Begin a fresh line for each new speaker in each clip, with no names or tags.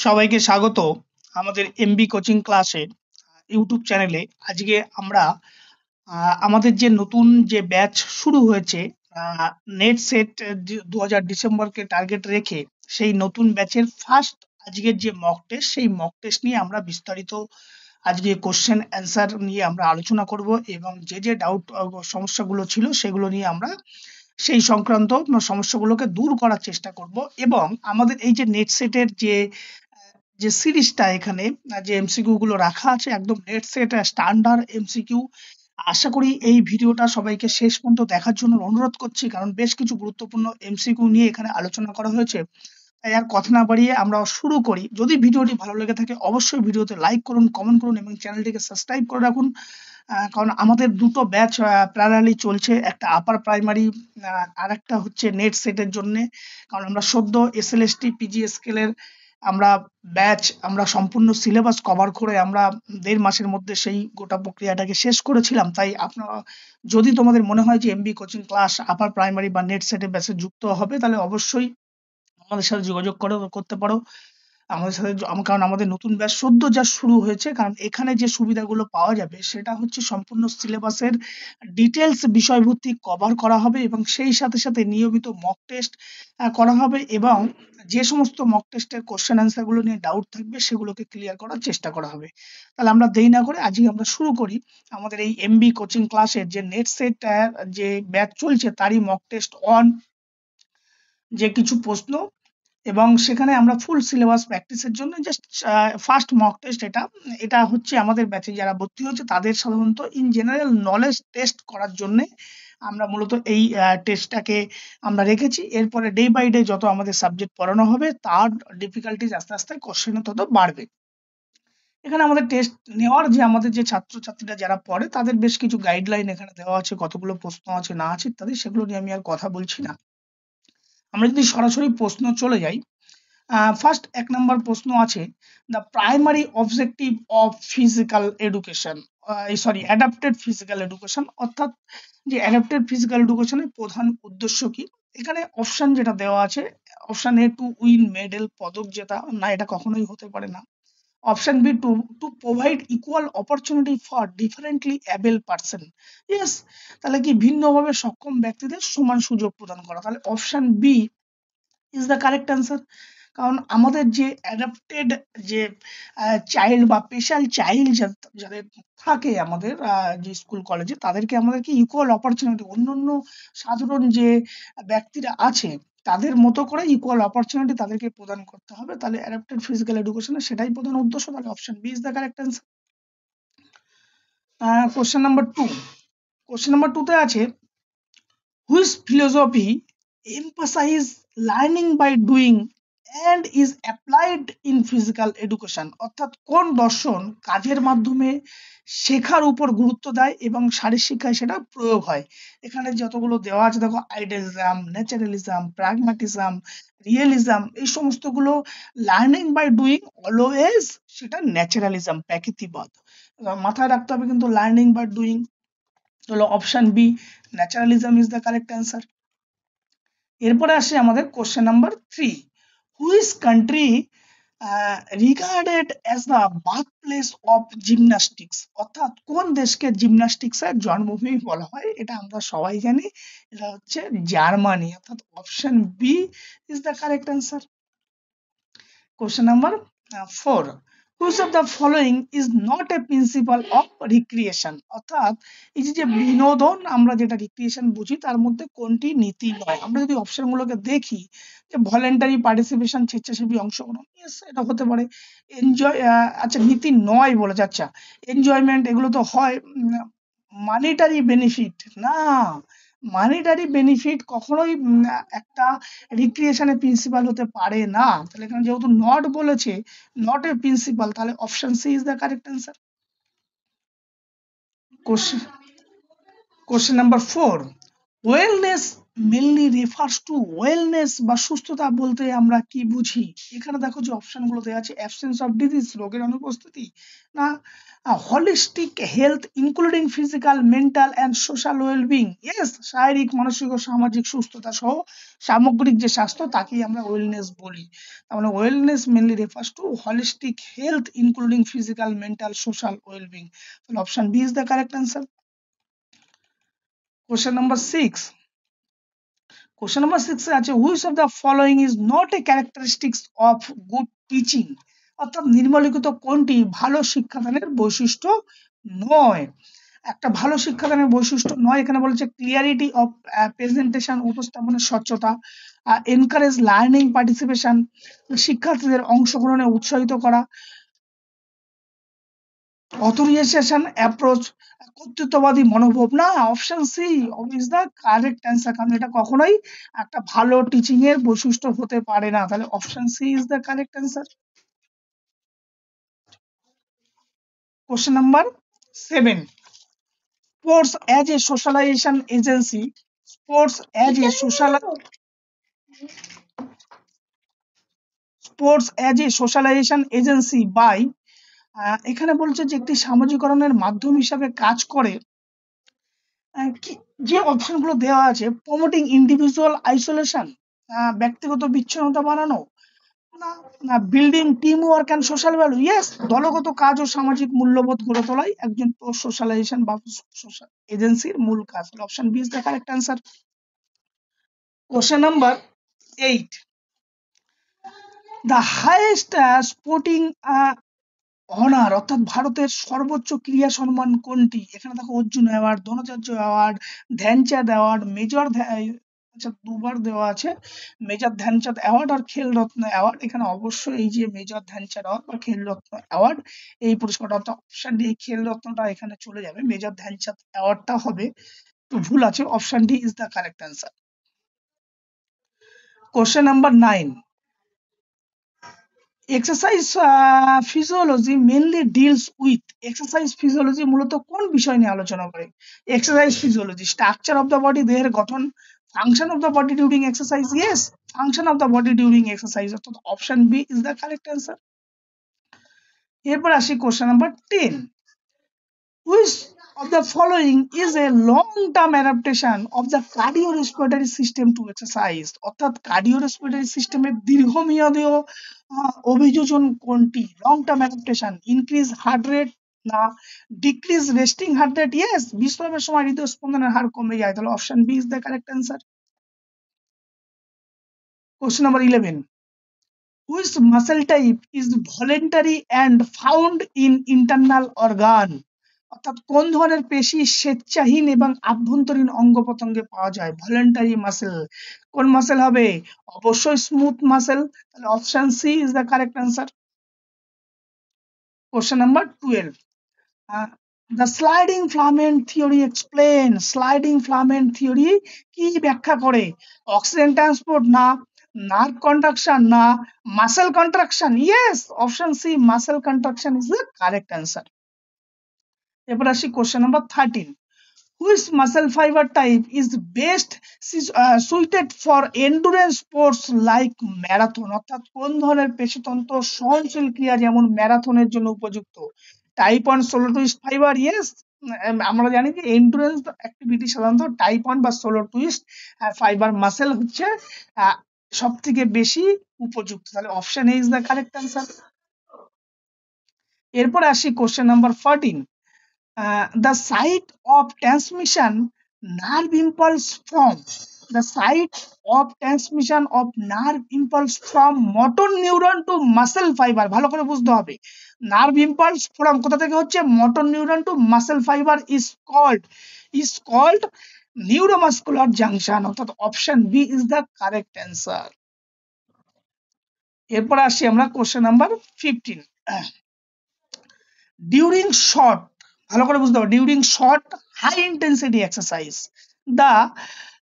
সবাইকে স্বাগত আমাদের এমবি কোচিং ক্লাসের ইউটিউব চ্যানেলে। আজকে আমরা আমাদের যে নতুন যে ব্যাচ শুরু হয়েছে নেট সেট 2000 ডিসেম্বরকে টার্গেট রেখে, সেই নতুন ব্যাচের ফার্স্ট আজকের যে মক টেস্ট, সেই মক টেস্ট নিয়ে আমরা বিস্তারিত আজকে কোশ্চেন অ্যান্সার নিয়ে আমরা আলোচনা করব এবং যে ডাউট সমস্যাগুলো ছিল সেগুলো নিয়ে আমরা সেই সংক্রান্ত সমস্যাগুলোকে দূর করার চেষ্টা করব। এবং আমাদের এই যে নেট সেটের যে সিরিজটা এখানে যে এমসিকিউ গুলো রাখা আছে, একদম নেট সেট স্ট্যান্ডার্ড এমসিকিউ। আশা করি এই ভিডিওটা সবাইকে শেষ পর্যন্ত দেখার জন্য অনুরোধ করছি, কারণ বেশ কিছু গুরুত্বপূর্ণ এমসিকিউ নিয়ে এখানে আলোচনা করা হয়েছে। তাই আর কথা না বাড়িয়ে আমরা শুরু করি। যদি ভিডিওটি ভালো লেগে থাকে অবশ্যই ভিডিওতে লাইক করুন, কমেন্ট করুন এবং চ্যানেলটিকে সাবস্ক্রাইব করে রাখুন। কারণ আমাদের দুটো ব্যাচ প্যারালালি চলছে, একটা আপার প্রাইমারি আর একটা হচ্ছে নেট সেটের জন্য। কারণ আমরা সদ্য এসএলএসটি পিজি স্কেলের আমরা ব্যাচ আমরা সম্পূর্ণ সিলেবাস কভার করে আমরা 1.5 মাসের মধ্যে সেই গোটা প্রক্রিয়াটাকে শেষ করেছিলাম। তাই আপনারা যদি তোমাদের মনে হয় যে MB coaching class upper primary বা নেট সেটে ব্যাচে যুক্ত হবে, তাহলে অবশ্যই আমাদের সাথে যোগাযোগ করতে পারো আমাদের সাথে। কারণ আমাদের নতুন ব্যাচ সদ্য যা শুরু হয়েছে, কারণ এখানে যে সুবিধাগুলো পাওয়া যাবে সেটা হচ্ছে সম্পূর্ণ সিলেবাসের ডিটেলস বিষয়ভিত্তিক কভার করা হবে এবং সেই সাথে সাথে নিয়মিত মক টেস্ট করা হবে এবং যে সমস্ত মক টেস্টের কোশ্চেন অ্যান্সার গুলো নিয়ে ডাউট থাকবে সেগুলোকে ক্লিয়ার করার চেষ্টা করা হবে। তাহলে আমরা দেরি না করে আজকে আমরা শুরু করি আমাদের এই এমবি কোচিং ক্লাসের যে নেট সেট যে ব্যাচ চলছে তারই মক টেস্ট অন যে কিছু প্রশ্ন, এবং সেখানে আমরা ফুল সিলেবাস প্র্যাকটিসের জন্য জাস্ট ফার্স্ট মক টেস্ট। এটা হচ্ছে আমাদের ব্যাচে যারা ভর্তি হচ্ছে তাদের সাধারণত ইন জেনারেল নলেজ টেস্ট করার জন্য আমরা মূলত এই টেস্টটাকে আমরা রেখেছি। এরপরে ডে বাই ডে যত আমাদের সাবজেক্ট পড়ানো হবে তার ডিফিকাল্টিজ আস্তে আস্তে কোশ্চেনে তত বাড়বে। এখানে আমাদের টেস্ট নেওয়ার যে আমাদের যে ছাত্রছাত্রীরা যারা পড়ে তাদের বেশ কিছু গাইডলাইন এখানে দেওয়া আছে, কতগুলো প্রশ্ন আছে না আছে ইত্যাদি, সেগুলো নিয়ে আমি আর কথা বলছি না। আমরা যদি সরাসরি প্রশ্ন চলে যাই, ফার্স্ট 1 নম্বর প্রশ্ন আছে, the primary objective of physical education, adapted physical education, অর্থাৎ যে অ্যাডাপ্টেড ফিজিক্যাল এডুকেশনের প্রধান উদ্দেশ্য কি। এখানে অপশন যেটা দেওয়া আছে, option A to win medal, পদক জেতা, না এটা কখনোই হতে পারে না। Option B to to provide equal opportunity for differently abled person, yes, তাহলে কি ভিন্নভাবে সক্ষম ব্যক্তিদের সমান সুযোগ প্রদান করা, তাহলে option B is the correct answer. কারণ আমাদের যে অ্যাডাপ্টেড যে চাইল্ড বা স্পেশাল চাইল্ড যাদের থাকে আমাদের যে স্কুল কলেজে, তাদেরকে আমাদেরকে ইকুয়াল অপরচুনিটি অন্যান্য সাধারণ যে ব্যক্তিরা আছে তাদের মতো করে ইকুয়াল অপরচুনিটি তাদেরকে প্রদান করতে হবে। তাহলে অ্যাডাপ্টেড ফিজিক্যাল এডুকেশনের সেটাই প্রধান উদ্দেশ্য। তাহলে option B is the correct answer. Question number 2, question number 2 তে আছে, which philosophy emphasize learning by doing and is applied in physical education, অর্থাৎ কোন দর্শন কাজের মাধ্যমে শেখার উপর গুরুত্ব দেয় এবং শারীরিক শিক্ষায় সেটা প্রয়োগ হয়। এখানে যতগুলো দেওয়া আছে দেখো, আইডিয়ালিজম, ন্যাচারালিজম, প্র্যাগম্যাটিজম, রিয়েলিজম, এই সমস্তগুলো লার্নিং বাই ডুইং অলওয়েজ সেটা ন্যাচারালিজম, প্রাকৃতিকবাদ। মাথায় রাখতে হবে কিন্তু লার্নিং বাই ডুইং হলো option B, naturalism is the correct answer. এরপরে আসে আমাদের question number 3, which country regarded as the birth place of gymnastics, অর্থাৎ কোন দেশকে জিমন্যাস্টিক্সের জন্মভূমি বলা হয়, এটা আমরা সবাই জানি, এটা হচ্ছে জার্মানি, অর্থাৎ option B is the correct answer. Question number 4, which of the following is not a principle of recreation, অর্থাৎ এই যে বিনোদন আমরা যেটা রিক্রিয়েশন বুঝি তার মধ্যে কোনটি নীতি নয়। আমরা যদি অপশনগুলোকে দেখি, যে ভলেন্টারি পার্টিসিপেশন, স্বেচ্ছাসেবী অংশগ্রহণ, ইয়েস এটা হতে পারে। এনজয়, আচ্ছা নীতি নয় বলেছে, আচ্ছা এনজয়মেন্ট এগুলো তো হয়। মানিটারি বেনিফিট না, মানিটারি বেনিফিট কখনোই একটা রিক্রিয়েশনের প্রিন্সিপাল হতে পারে না। তাহলে এখানে যেহেতু নট বলেছে, নট এ প্রিন্সিপাল, তাহলে option C is the correct answer. Question number 4, wellness mainly refers to wellness বা সুস্থতা বলতে আমরা কি বুঝি? এখানে দেখো যে অপশন গুলো দেওয়া আছে, অ্যাবসেন্স অফ ডিজিজ রোগের অনুপস্থিতি, না holistic health including physical mental and social wellbeing. Yes, শারীরিক মানসিক ও সামাজিক সুস্থতা সহ সামগ্রিক যে স্বাস্থ্য তাকেই আমরা ওয়েলনেস বলি। তার মানে wellness mainly refers to holistic health including physical mental social wellbeing. তাহলে option B is the correct answer. Question number 6, question number 6 এ আছে which of the following is not a characteristics of good teaching, অর্থাৎ নিম্নলিখিত কোনটি ভালো শিক্ষাদানের বৈশিষ্ট্য নয়। একটা ভালো শিক্ষাদানের বৈশিষ্ট্য নয়, এখানে বলেছে ক্লিয়ারিটি অফ প্রেজেন্টেশন, উপস্থাপনের স্বচ্ছতা, এনকারেজ লার্নিং পার্টিসিপেশন, শিক্ষার্থীদের অংশগ্রহণে উৎসাহিত করা, অথরাইজেশন অ্যাপ্রোচ, কর্তৃত্ববাদী মনোভাব, না option C is the correct answer, কারণ এটা কখনোই একটা ভালো টিচিং এর বৈশিষ্ট্য হতে পারে না। তাহলে option C is the correct answer. Question number 7, sports as a socialization agency, sports as a social sports as a socialization agency by, এখানে বলছে যে একটি সামাজিকরণের মাধ্যম হিসাবে কাজ করে। যে অপশন গুলো দেওয়া আছে, প্রমোটিং ইন্ডিভিজুয়াল আইসোলেশন, ব্যক্তিগত বিচ্ছিন্নতা বাড়ানো, না না building team work and social value, yes দলগত কাজ ও সামাজিক মূল্যবোধ গড়ে তোলাই একজন সোশ্যালাইজেশন বা সোশ্যাল এজেন্সির মূল কাজ। Option B is the correct answer. Question number 8, the highest sporting honour, অর্থাৎ ভারতের সর্বোচ্চ ক্রীড়া সম্মান কোনটি? এখানে দেখো Arjun award, Dronacharya award, Dhyanchand award, আচ্ছা দুবার দেওয়া আছে, মেজর ধ্যানচাঁদ অ্যাওয়ার্ড আর খেল রত্ন অ্যাওয়ার্ড। এখানে অবশ্যই এই যে মেজর ধ্যানচাঁদ অ্যাওয়ার্ড বা খেল রত্ন অ্যাওয়ার্ড এই পুরস্কারটা, অর্থাৎ অপশন ডি খেল রত্নটা এখানে চলে যাবে, মেজর ধ্যানচাঁদ অ্যাওয়ার্ডটা হবে, তো ভুল আছে, option D is the correct answer. Question number 9, exercise physiology mainly deals with, exercise physiology মূলত কোন বিষয় নিয়ে আলোচনা করে? Exercise physiology structure of the body, দেহের গঠন, function of the body during exercise, yes function of the body during exercise, অর্থাৎ option B is the correct answer. এরপর আসি question number 10, which of the following is a long-term adaptation of the cardiorespiratory system to exercise, অর্থাৎ cardiorespiratory সিস্টেমের দীর্ঘমেয়াদীয় অভিযোজন কোনটি? Long term adaptation, increase heart rate, না decrease resting heart rate, yes বিশ্রামের সময় হৃদস্পন্দনের হার কমে যায়, তাহলে option B is the correct answer. Question number 11, which muscle type is voluntary and found in internal organ, অর্থাৎ কোন ধরনের পেশি স্বেচ্ছাহীন এবং আভ্যন্তরীণ অঙ্গ প্রত্যঙ্গে পাওয়া যায়? ভলেন্টারি মাসেল, কোন মাসেল হবে? অবশ্যই স্মুথ মাসেল, তাহলে option C is the correct answer. Question number 12, the sliding filament theory explain, sliding filament theory কি ব্যাখ্যা করে? অক্সিজেন ট্রান্সপোর্ট, না নার্ভ কন্ট্রাকশন, না muscle contraction, yes option C muscle contraction is the correct answer. এবার আসি question number 13, which muscle fiber type is best suited for endurance sports like marathon, অর্থাৎ কোন ধরনের পেশিতন্ত্র সহনশীল ক্রিয়া যেমন ম্যারাথনের জন্য উপযুক্ত? Type 1 solo twist fibre, yes আমরা জানি যে এন্ডুরেন্স অ্যাক্টিভিটি সাধারণত টাইপ 1 বা সোলো টুইস্ট ফাইবার মাসেল হচ্ছে সব থেকে বেশি উপযুক্ত, তাহলে option A is the correct answer. এরপর আসি question number 14, the site of transmission nerve impulse from, the site of transmission of nerve impulse from motor neuron to muscle fiber, ভালো করে বুঝতে হবে, nerve impulse from কোথা থেকে হচ্ছে? motor neuron to muscle fiber is called neuromuscular junction, অর্থাৎ option B is the correct answer. এরপর আসি আমরা কোশ্চেন নাম্বার 15, ডিউরিং শর্ট, ভালো করে বুঝতে হবে, during short high intensity exercise the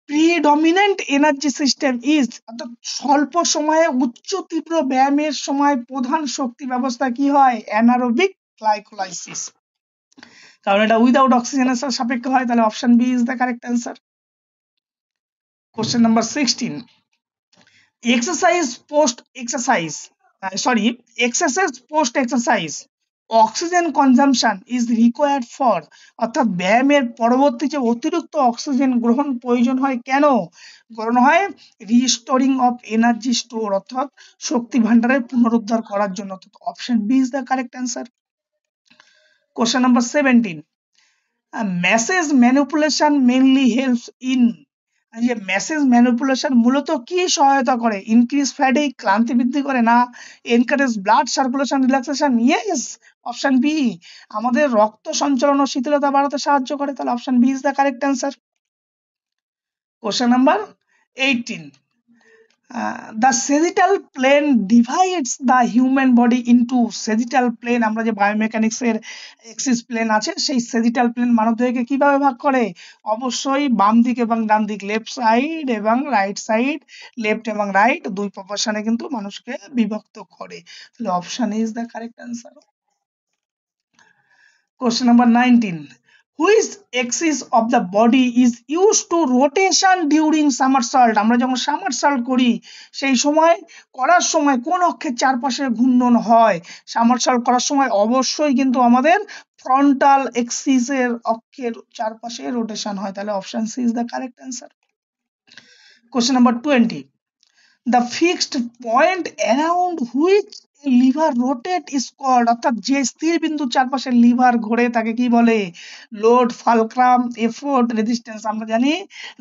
predominant energy system is, অর্থাৎ স্বল্প সময়ে উচ্চ তীব্র ব্যায়ামের সময় প্রধান শক্তি ব্যবস্থা কি হয়? অ্যানারোবিক গ্লাইকোলাইসিস, কারণ এটা উইদাউট অক্সিজেনের সাপেক্ষে হয়, তাহলে option B is the correct answer. Question number 16. Exercise post exercise, excessive post exercise oxygen consumption is required for, অর্থাৎ ব্যায়ামের পরবর্তী যে অতিরিক্ত অক্সিজেন গ্রহণ প্রয়োজন হয় কেন গ্রহণ হয়? রিস্টোরিং অফ এনার্জি স্টোর, অর্থাৎ শক্তি ভান্ডারের পুনরুদ্ধার করার জন্য। Option B is the correct answer. Question number 17. Message manipulation mainly helps in, যে মেসেজ ম্যানিপুলেশন মূলত কি সহায়তা করে? ইনক্রিজ ফ্যাটিগ, ক্লান্তি বৃদ্ধি করে, না encourage blood circulation relaxation? Yes, option B, আমাদের রক্ত সঞ্চালন ও শীতলতা বাড়াতে সাহায্য করে। তাহলে option B is the correct answer. Question number 18. The sagittal plane divides the human body into, sagittal plane আমরা যে বায়োমেকানিক্স এর এক্সিস প্লেন আছে সেই সেজিটাল প্লেন মানবদেহকে কিভাবে ভাগ করে? অবশ্যই বাম দিক এবং ডান দিক, লেফট সাইড এবং রাইট সাইড, লেফট এবং রাইট দুই প্রপোর্শনে কিন্তু মানুষকে বিভক্ত করে। তাহলে option is the correct answer. Question number 19. Which axis of the body is used to rotation during somersault? আমরা যখন somersault করি সেই সময় করার সময় কোন অক্ষের চারপাশে ঘূর্ণন হয়? somersault করার সময় অবশ্যই কিন্তু আমাদের ফ্রন্টাল এক্সিস এর অক্ষের চারপাশে রোটেশন হয়। তাহলে option C is the correct answer. Question number 20. The fixed point around which a liver rotate is called, অর্থাৎ যে স্থির বিন্দুর চারপাশে লিভার ঘোরে তাকে কি বলে? Load, fulcrum, effort, resistance. আমরা জানি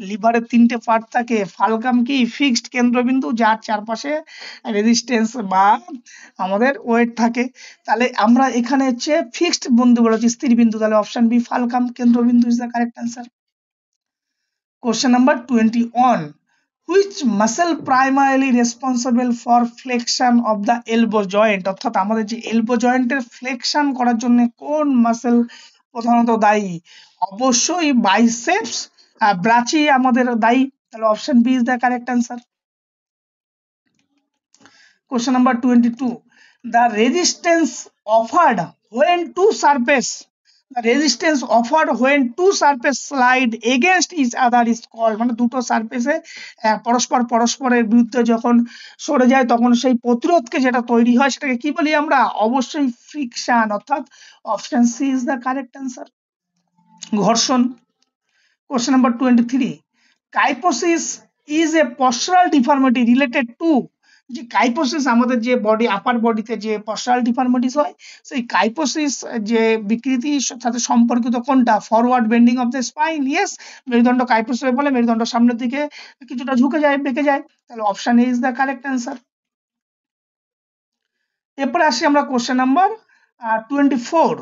লিভারের তিনটে পার্ট থাকে, ফালক্রাম কি ফিক্সড কেন্দ্রবিন্দু যার চারপাশে রেজিস্ট্যান্স বা আমাদের ওয়েট থাকে। তাহলে আমরা এখানে হচ্ছে ফিক্সড বিন্দু বলেছি, স্থির বিন্দু, তাহলে অপশন বি ফালক্রাম কেন্দ্রবিন্দু is the correct answer. Question number 21. Which muscle primarily responsible for flexion of the elbow joint, অর্থাৎ আমাদের যে এলবো জয়েন্টের ফ্লেকশন করার জন্য কোন মাসেল প্রধানত দায়ী? অবশ্যই বাইসেপস, ব্রাচি আমাদের দায়ী। তাহলে option B is the correct answer. Question number 22. The resistance offered when two surface, the resistance offered when two surface slide against each other is called, মানে দুটো সারফেসে পরস্পরের বিরুদ্ধে যখন সরে যায় তখন সেই প্রতিরোধকে যেটা তৈরি হয় সেটাকে কি বলি আমরা? অবশ্যই ফ্রিকশন, অর্থাৎ option C is the correct answer, ঘর্ষণ। Question number 23. Kyphosis is a postural deformity related to, যে কাইপোসিস আমাদের যে বডি আপার বডিতে যে পশ্চারাল ডিফর্মিটিস হয় সেই কাইপোসিস যে বিকৃতির সাথে সম্পর্কিত কোনটা? Forward bending of the spine. Yes, মেরুদণ্ড কাইপোসিসের ফলে মেরুদণ্ড সামনের দিকে কিছুটা ঝুঁকে যায়, বেঁকে যায়। তাহলে option A is the correct answer. এরপরে আসি আমরা question number 24.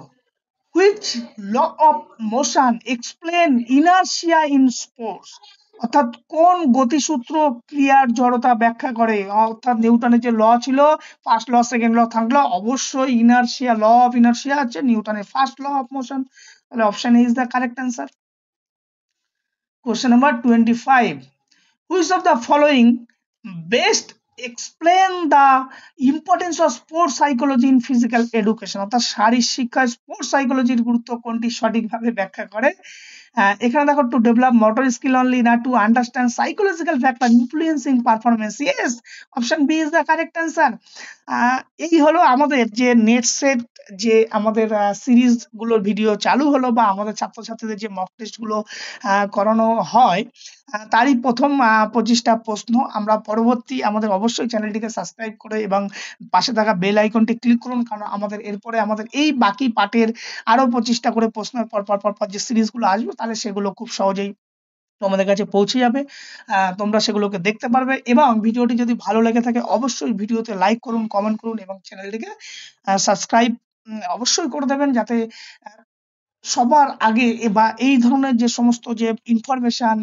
Which law of motion explain inertia in sports, অর্থাৎ কোন গতিসূত্র ক্রিয়ার জড়তা ব্যাখ্যা করে? অর্থাৎ নিউটনের যে ল ছিল, first law, second law, third law, অবশ্যই ইনার্শিয়া, ল অফ ইনার্শিয়া হচ্ছে নিউটনের ফার্স্ট ল অফ মোশন। তাহলে option is the correct answer. Question number 25. Which of the following best explain the importance of sports psychology in physical education, অর্থাৎ শারীরিক শিক্ষায় sports সাইকোলজির গুরুত্ব কোনটি সঠিকভাবে ব্যাখ্যা করে? এখানে দেখো, to develop motor skill only, না to understand psychological factor influencing performance? Yes, option B is the correct answer. এই হলো আমাদের যে নেট সেট যে আমাদের সিরিজ গুলোর ভিডিও চালু হলো বা আমাদের ছাত্রছাত্রীদের যে মক টেস্ট গুলো করানো হয় তারই প্রথম 25টা প্রশ্ন। আমরা পরবর্তী আমাদের অবশ্যই চ্যানেলটিকে সাবস্ক্রাইব করে এবং পাশে থাকা বেল আইকনটি ক্লিক করুন, কারণ আমাদের এরপরে আমাদের এই বাকি পার্টের আরো 25টা করে প্রশ্নের পর যে সিরিজগুলো আসবে তাহলে সেগুলো খুব সহজেই তোমাদের কাছে পৌঁছে যাবে। তোমরা সেগুলোকে দেখতে পারবে এবং ভিডিওটি যদি ভালো লেগে থাকে অবশ্যই ভিডিওতে লাইক করুন, কমেন্ট করুন এবং চ্যানেলটিকে সাবস্ক্রাইব অবশ্যই করে দেবেন, যাতে সবার আগে বা এই ধরনের যে সমস্ত যে ইনফরমেশন,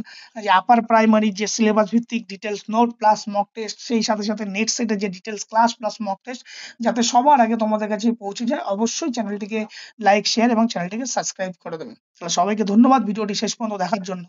যে আপার প্রাইমারি যে সিলেবাস ভিত্তিক details note plus mock test, সেই সাথে সাথে নেট সেটের যে details class plus mock test, যাতে সবার আগে তোমাদের কাছে পৌঁছে যায়, অবশ্যই চ্যানেলটিকে লাইক, শেয়ার এবং চ্যানেলটিকে সাবস্ক্রাইব করে দেবেন। তাহলে সবাইকে ধন্যবাদ ভিডিওটি শেষ পর্যন্ত দেখার জন্য।